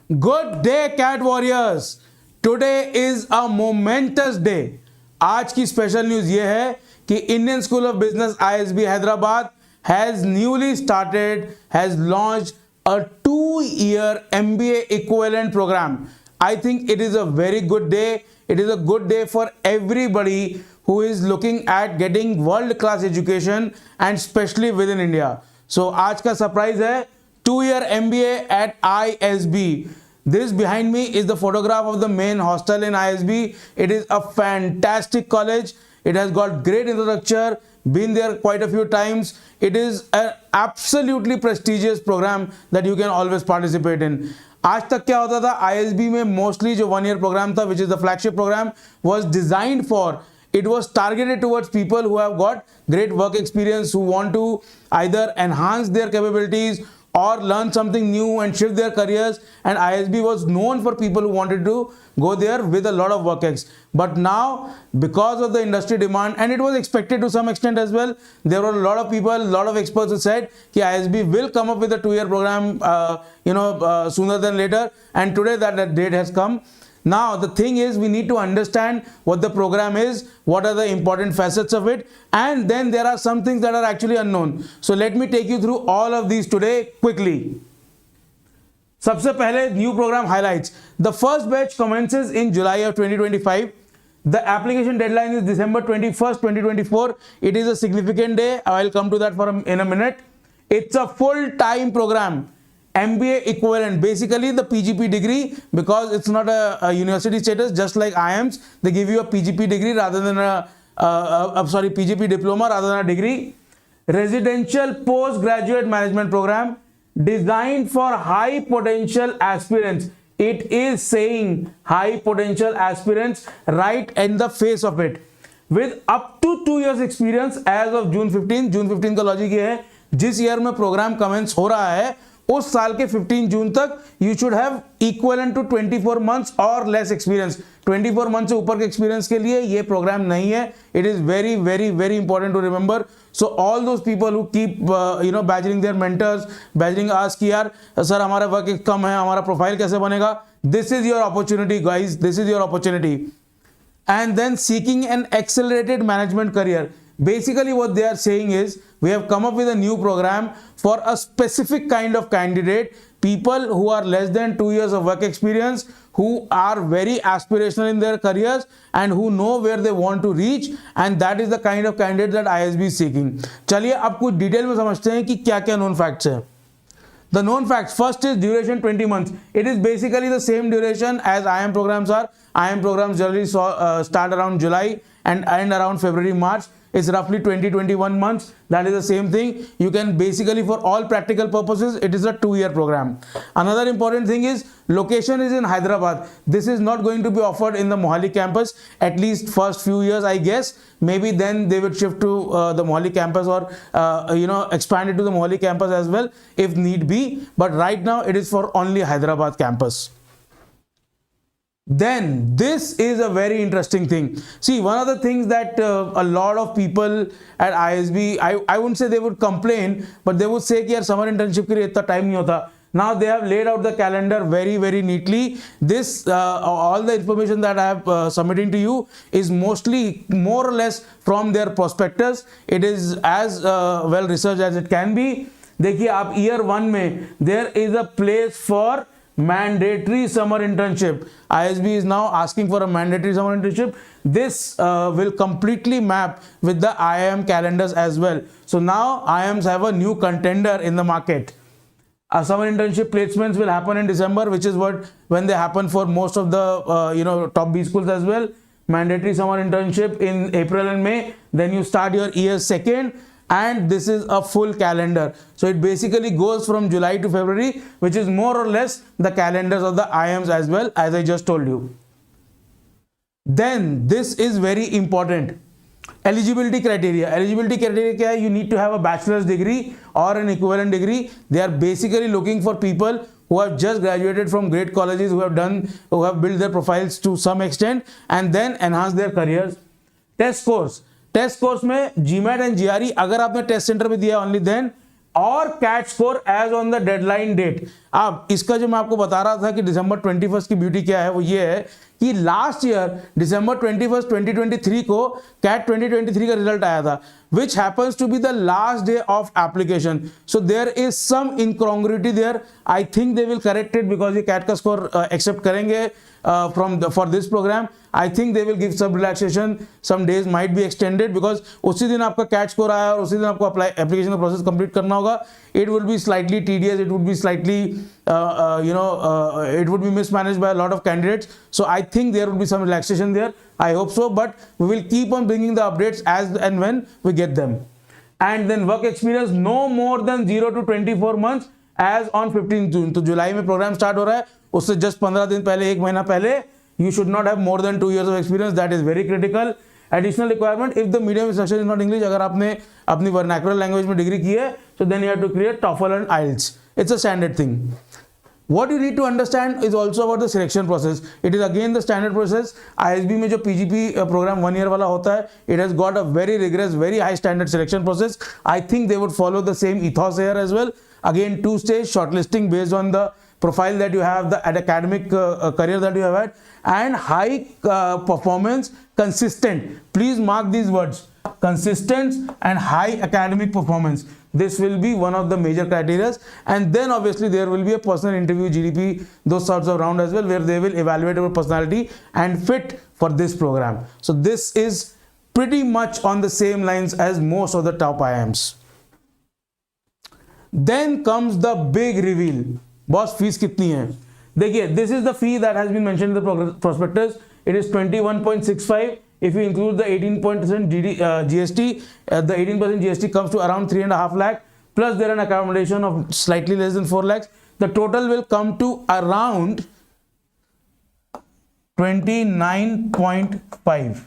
Good day, Cat Warriors. Today is a momentous day. आज की special news ये है कि Indian school of business ISB Hyderabad has newly started, has launched a 2-year MBA equivalent program. I think it is a very good day. It is a good day for everybody who is looking at getting world-class education and especially within India. So आज का surprise है 2-year MBA at ISB. This behind me is the photograph of the main hostel in ISB. It is a fantastic college. It has got great infrastructure, been there quite a few times. It is an absolutely prestigious program that you can always participate in. आज तक क्या होता था ISB में mostly जो 1-year program था, which is the flagship program, was designed for, it was targeted towards people who have got great work experience, who want to either enhance their capabilities or learn something new and shift their careers, and ISB was known for people who wanted to go there with a lot of work ex. But now, because of the industry demand, and it was expected to some extent as well, there were a lot of people, a lot of experts who said that ISB will come up with a 2-year program sooner than later, and today that date has come. Now, the thing is, we need to understand what the program is, what are the important facets of it, and then there are some things that are actually unknown. So, let me take you through all of these today quickly. सबसे पहले new program highlights. The first batch commences in July of 2025. The application deadline is December 21st, 2024. It is a significant day. I will come to that in a minute. It's a full-time program. MBA equivalent, basically the PGP degree, because it's not a university status, just like IIMs, they give you a PGP degree rather than PGP diploma rather than a degree. Residential postgraduate management program designed for high potential aspirants. It is saying high potential aspirants right in the face of it. With up to 2 years experience as of June 15 का logic ये है, जिस year में programme commence हो रहा है उस साल के 15 जून तक you should have equivalent to 24 months or less experience. 24 month से ऊपर के एक्सपीरियंस के लिए ये प्रोग्राम नहीं है. It is very very very important to remember. So all those people who keep badgering their mentors, badgering ask कि यार सर हमारा वर्क कम है, हमारा प्रोफाइल कैसे बनेगा, this is your opportunity guys, this is your opportunity. And then seeking an accelerated management career. Basically what they are saying is we have come up with a new program for a specific kind of candidate, people who are less than 2 years of work experience, who are very aspirational in their careers and who know where they want to reach, and that is the kind of candidate that ISB is seeking. चलिए अब कुछ detail में समझते हैं कि क्या क्या known facts है. The known facts, first is duration 20 months. It is basically the same duration as IIM programs are. IIM programs generally start around July and end around February, March. It's roughly 20-21 months. That is the same thing. You can basically, for all practical purposes, it is a 2-year program. Another important thing is location is in Hyderabad. This is not going to be offered in the Mohali campus, at least first few years, I guess. Maybe then they would shift to the Mohali campus or expand it to the Mohali campus as well if need be. But right now it is for only Hyderabad campus. Then this is a very interesting thing. See, one of the things that a lot of people at ISB, I wouldn't say they would complain, but they would say कि यार summer internship के लिए इतना time नहीं होता. Now they have laid out the calendar very very neatly. This all the information that I have submitting to you is mostly more or less from their prospectus. It is as well researched as it can be. देखिए आप year 1 में there is a place for mandatory summer internship. ISB is now asking for a mandatory summer internship. This will completely map with the IIM calendars as well. So now IIMs have a new contender in the market. Summer internship placements will happen in December, which is when they happen for most of the top B schools as well. Mandatory summer internship in April and May. Then you start your year 2nd. And this is a full calendar. So it basically goes from July to February, which is more or less the calendars of the IIMs as well, as I just told you. Then this is very important. Eligibility criteria. Eligibility criteria क्या है? You need to have a bachelor's degree or an equivalent degree. They are basically looking for people who have just graduated from great colleges, who have built their profiles to some extent and then enhance their careers. Test scores. Test course में GMAT and GRE अगर आपने test center में दिया only then और CAT score as on the deadline date. अब इसका जो मैं आपको बता रहा था कि दिसंबर 21 की ब्यूटी क्या है, वो ये है कि लास्ट ईयर दिसंबर 21, 2023 को कैट 2023 का रिजल्ट आया था, which happens to be the last day of application. So there is some incongruity there. I think they will correct it because ये कैट का स्कोर एक्सेप्ट करेंगे for this program. I think they will give some relaxation, some days might be extended because उसी दिन आपका cat score आया और उसी दिन आपको एप्लीकेशन का प्रोसेस कंप्लीट करना होगा. It would be slightly tedious, it would be slightly it would be mismanaged by a lot of candidates. So I think there would be some relaxation there. I hope so, but we will keep on bringing the updates as and when we get them. And then work experience no more than 0 to 24 months as on 15 June. तो जुलाई में programme start हो रहा है, उससे just 15 दिन पहले, एक महीना पहले, you should not have more than 2 years of experience. That is very critical. Additional requirement, if the medium instruction is not English, अगर आपने अपनी vernacular language में डिग्री की है, so then you have to create TOEFL and IELTS. It's a standard thing. What you need to understand is also about the selection process. It is again the standard process. ISB में जो PGP program 1 year वाला होता है, it has got a very rigorous, very high standard selection process. I think they would follow the same ethos here as well. Again, 2-stage shortlisting based on the profile that you have, the academic career that you have had, and high performance, consistent. Please mark these words: consistent and high academic performance. This will be one of the major criteria, and then obviously there will be a personal interview, GDP, those sorts of round as well, where they will evaluate your personality and fit for this program. So this is pretty much on the same lines as most of the top IIMs. Then comes the big reveal. Boss, fees कितनी है? देखिए, this is the fee that has been mentioned in the prospectus. It is 21.65. If you include the 18% GST, the 18% GST comes to around 3.5 lakh. Plus there an accommodation of slightly less than 4 lakhs. The total will come to around 29.5.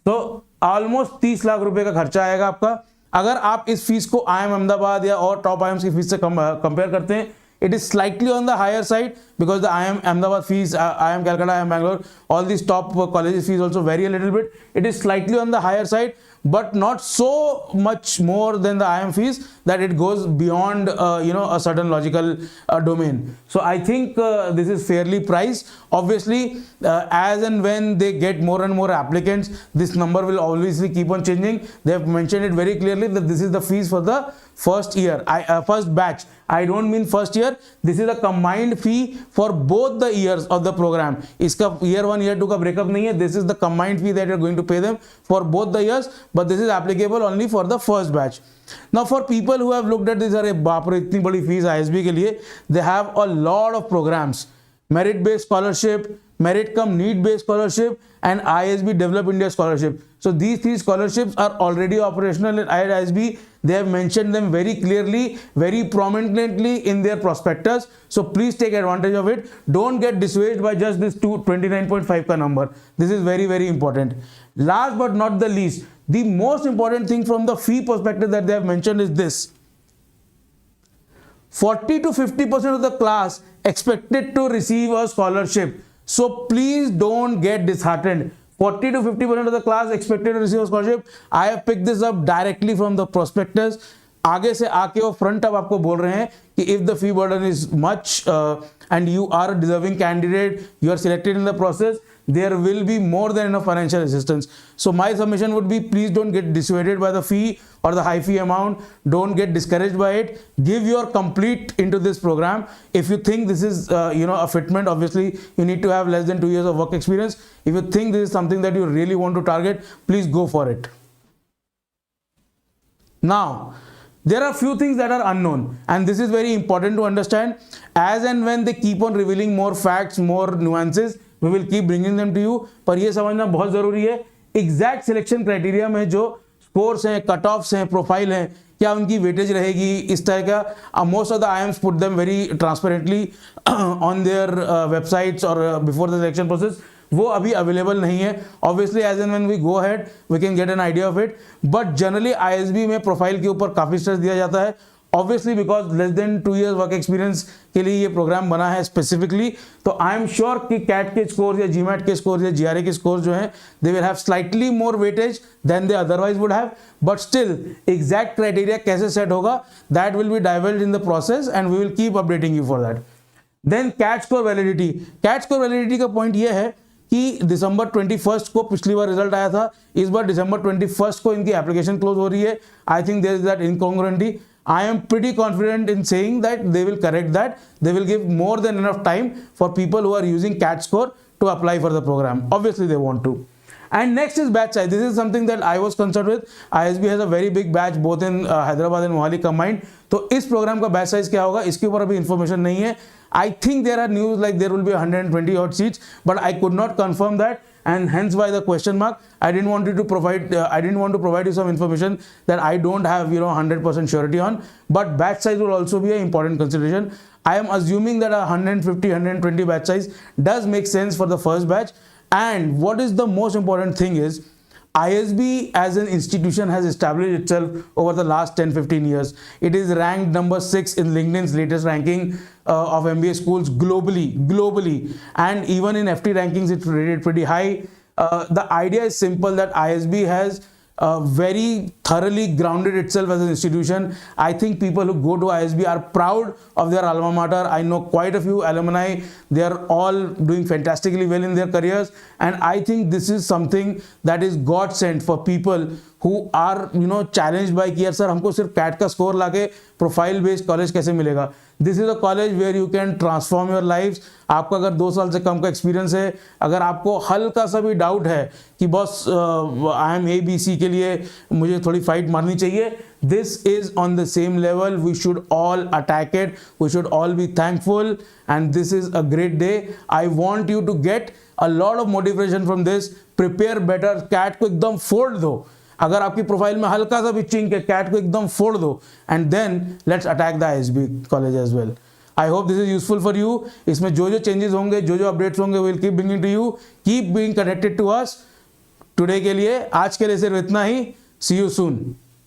तो almost 30 lakh रुपए का खर्चा आएगा आपका. अगर आप इस fees को IIM अहमदाबाद या और टॉप IIMs की फीस से कंपेयर करते हैं, it is slightly on the higher side because the IIM Ahmedabad fees, IIM Calcutta, IIM Bangalore, all these top colleges fees also vary a little bit. It is slightly on the higher side, but not so much more than the IIM fees that it goes beyond a certain logical domain. So I think this is fairly priced. Obviously, as and when they get more and more applicants, this number will obviously keep on changing. They have mentioned it very clearly that this is the fees for the first year, first batch. I don't mean first year. This is a combined fee for both the years of the program. इसका year 1, year 2 का breakup नहीं है. This is the combined fee that you're going to pay them for both the years, but this is applicable only for the first batch. Now for people who have looked at this, अरे बाप रे इतनी बड़ी fees ISB के लिए, they have a lot of programs. Merit-based scholarship, merit cum need-based scholarship, and ISB Develop India scholarship. So these 3 scholarships are already operational at ISB. They have mentioned them very clearly, very prominently in their prospectus. So please take advantage of it. Don't get dissuaded by just this 29.5 ka number. This is very, very important. Last but not the least, the most important thing from the fee perspective that they have mentioned is this: 40 to 50% of the class expected to receive a scholarship. So please don't get disheartened. 40 to 50% of the class expected to receive a scholarship. I have picked this up directly from the prospectus. आगे से आके वो front अब आपको बोल रहे हैं कि if the fee burden is much and you are a deserving candidate, you are selected in the process, there will be more than enough financial assistance. So my submission would be, please don't get dissuaded by the fee or the high fee amount. Don't get discouraged by it. Give your complete into this program. If you think this is a fitment, obviously you need to have less than 2 years of work experience. If you think this is something that you really want to target, please go for it. Now, there are few things that are unknown, and this is very important to understand. As and when they keep on revealing more facts, more nuances, we will keep bringing them to you. पर ये समझना बहुत ज़रूरी है, exact selection criteria में जो scores हैं, cut offs हैं, प्रोफाइल हैं, क्या उनकी वेटेज रहेगी, इस तरह का. Most of the IIMs put them very transparently on their websites और बिफोर द सिलेक्शन प्रोसेस. वो अभी अवेलेबल नहीं है. Obviously as and when we go ahead we can get an idea of it, but generally ISB में profile के ऊपर काफ़ी stress दिया जाता है. Obviously because less than 2 years work experience के लिए ये प्रोग्राम बना है स्पेसिफिकली. तो आई एम श्योर कि कैट के स्कोर या जीमैट के स्कोर या जीआरए के स्कोर जो है they will have slightly more weightage than they otherwise would have, but still exact criteria कैसे सेट होगा that will be diverge in the process and we will keep updating you for that. Then CAT score validity. CAT score validity का point ये है कि दिसंबर 21 को पिछली बार result आया था, इस बार दिसंबर 21 को इनकी एप्लीकेशन क्लोज हो रही है. I think there is that incongruity. I am pretty confident in saying that they will correct that. They will give more than enough time for people who are using CAT score to apply for the program. Obviously, they want to. And next is batch size. This is something that I was concerned with. ISB has a very big batch both in Hyderabad and Mohali combined. तो इस programme का batch size क्या होगा इसके ऊपर अभी information नहीं है. I think there are news like there will be 120 odd seats, but I could not confirm that, and hence why the question mark. I didn't want to provide you some information that I don't have 100% surety on. But batch size will also be an important consideration. I am assuming that a 150-120 batch size does make sense for the first batch. And what is the most important thing is ISB as an institution has established itself over the last 10-15 years. It is ranked number 6 in LinkedIn's latest ranking of MBA schools globally, and even in FT rankings it's rated pretty high. The idea is simple, that ISB has very thoroughly grounded itself as an institution. I think people who go to ISB are proud of their alma mater. I know quite a few alumni. They are all doing fantastically well in their careers, and I think this is something that is God sent for people who are challenged by कि यार sir हमको सिर्फ cat का score लाके profile based college कैसे मिलेगा. This is a college where you can transform your life. आपका अगर 2 साल से कम का एक्सपीरियंस है, अगर आपको हल्का सा भी डाउट है कि बॉस IIM ABC के लिए मुझे थोड़ी फाइट मारनी चाहिए, this is on the same level. We should all attack it. We should all be thankful, and this is a great day. I want you to get a lot of motivation from this. Prepare better. CAT को एकदम फोड़ दो. अगर आपकी profile में हल्का सा भी चिंक है, कैट को एकदम फोड़ दो, and then let's attack the ISB college as well. I hope this is useful for you. इसमें जो चेंजेस होंगे, जो अपडेट्स होंगे, will keep bringing to you. Keep being connected to us. Today के लिए, आज के लिए सिर्फ इतना ही. सी यू सून.